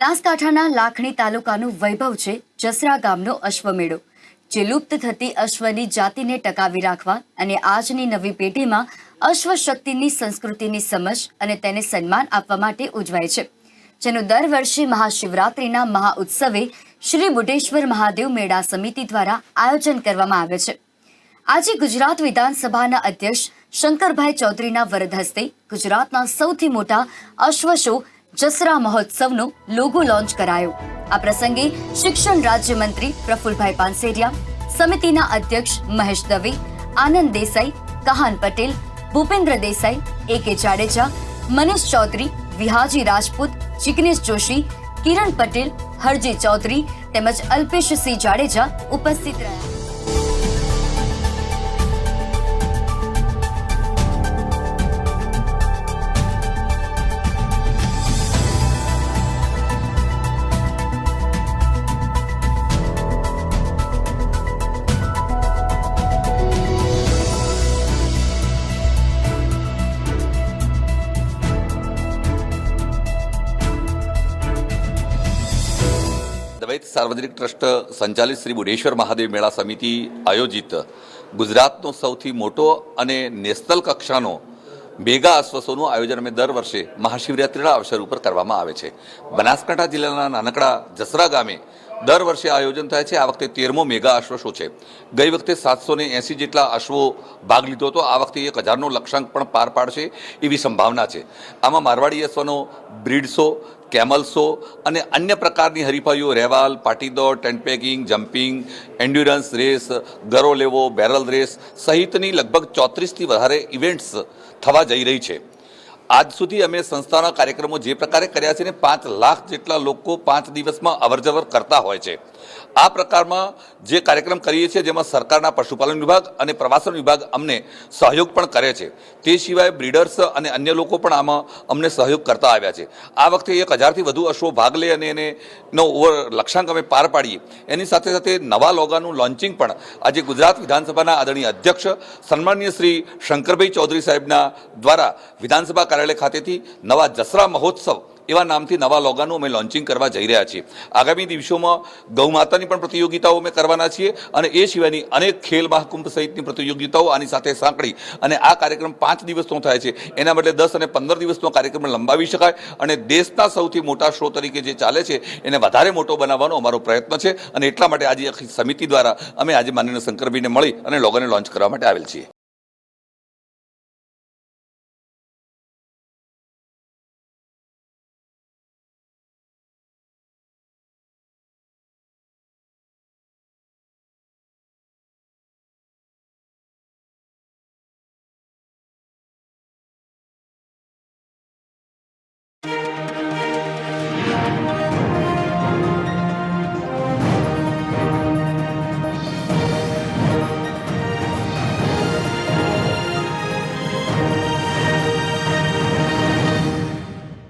બનાસકાંઠાના લાખણી તાલુકાનું વૈભવ છે જસરા ગામનો અશ્વમેળો, જે લુપ્ત થતી અશ્વની જાતિને ટકાવી રાખવા અને આજની નવી પેઢીમાં અશ્વ શક્તિની સંસ્કૃતિની સમજ અને તેને સન્માન આપવા માટે ઉજવાય છે, જેનું દર વર્ષે મહાશિવરાત્રિના મહાઉત્સવે શ્રી બુઢેશ્વર મહાદેવ મેળા સમિતિ દ્વારા આયોજન કરવામાં આવે છે। આજે ગુજરાત વિધાનસભાના અધ્યક્ષ શંકરભાઈ ચૌધરીના વરદ હસ્તે ગુજરાતના સૌથી મોટા અશ્વ શો જસરા મહોત્સવનો લોગો લોન્ચ કરાયો। આ પ્રસંગે શિક્ષણ રાજ્યમંત્રી પ્રફુલભાઈ પાનસેરિયા, સમિતિના અધ્યક્ષ મહેશ દવે, આનંદ દેસાઈ, કહાન પટેલ, ભૂપેન્દ્ર દેસાઈ, એ.કે. જાડેજા, મનીષ ચૌધરી, વિહાજી રાજપૂત, જિગ્નેશ જોશી, કિરણ પટેલ, હરજી ચૌધરી તેમજ અલ્પેશસિંહ જાડેજા ઉપસ્થિત રહ્યા। દવેત સાર્વજનિક ટ્રસ્ટ સંચાલિત શ્રી બુઢેશ્વર મહાદેવ મેળા સમિતિ આયોજિત ગુજરાતનો સૌથી મોટો અને નેશનલ કક્ષાનો મેગા અશ્વશોનું આયોજન અમે દર વર્ષે મહાશિવરાત્રિના અવસર ઉપર કરવામાં આવે છે। બનાસકાંઠા જિલ્લાના નાનકડા જસરા ગામે દર વર્ષે આયોજન થાય છે। આ વખતે 13મો મેગા અશ્વ શો છે। ગઈ વખતે 780 જેટલા અશ્વો ભાગ લીધો હતો। આ વખતે 1000નો લક્ષ્યાંક પણ પાર પાડશે એવી સંભાવના છે। આમાં મારવાડી અશ્વનો બ્રીડ શો, કેમલ શો અને અન્ય પ્રકારની હરીફાઈઓ, રહેવાલ, પાટીદોડ, tent packing, jumping, endurance race, ગરો લેવો, બેરલ રેસ સહિતની લગભગ 34થી વધારે ઇવેન્ટ્સ થવા જઈ રહી છે। આજ સુધી અમે સંસ્થાના કાર્યક્રમો જે પ્રકારે કર્યા છે ને 5 લાખ જેટલા લોકો 5 દિવસમાં અવરજવર કરતા હોય છે। આ પ્રકારમાં જે કાર્યક્રમ કરીએ છીએ જેમાં સરકારના પશુપાલન વિભાગ અને પ્રવાસન વિભાગ અમને સહયોગ પણ કરે છે। તે સિવાય બ્રીડર્સ અને અન્ય લોકો પણ આમાં અમને સહયોગ કરતા આવ્યા છે। આ વખતે 1000થી વધુ અશ્વો ભાગ લે અને એનો લક્ષ્યાંક અમે પાર પાડીએ એની સાથે સાથે નવા લોગાનું લોન્ચિંગ પણ આજે ગુજરાત વિધાનસભાના આદરણીય અધ્યક્ષ સન્માનીય શ્રી શંકરભાઈ ચૌધરી સાહેબના દ્વારા વિધાનસભા કાર્યાલય ખાતેથી નવા જસરા મહોત્સવ એવા નામથી નવા લોગાનું અમે લોન્ચિંગ કરવા જઈ રહ્યા છીએ। આગામી દિવસોમાં ગૌમાતાની પણ પ્રતિયોગિતાઓ અમે કરવાના છીએ અને એ સિવાયની અનેક ખેલ મહાકુંભ સહિતની પ્રતિયોગિતાઓ આની સાથે સાંકળી અને આ કાર્યક્રમ 5 દિવસનો થાય છે એના બદલે 10 અને 15 દિવસનો કાર્યક્રમ લંબાવી શકાય અને દેશના સૌથી મોટા શો તરીકે જે ચાલે છે એને વધારે મોટો બનાવવાનો અમારો પ્રયત્ન છે અને એટલા માટે આજે સમિતિ દ્વારા અમે આજે માનનીય શંકરભાઈને મળી અને લોગોને લોન્ચ કરવા માટે આવેલ છીએ।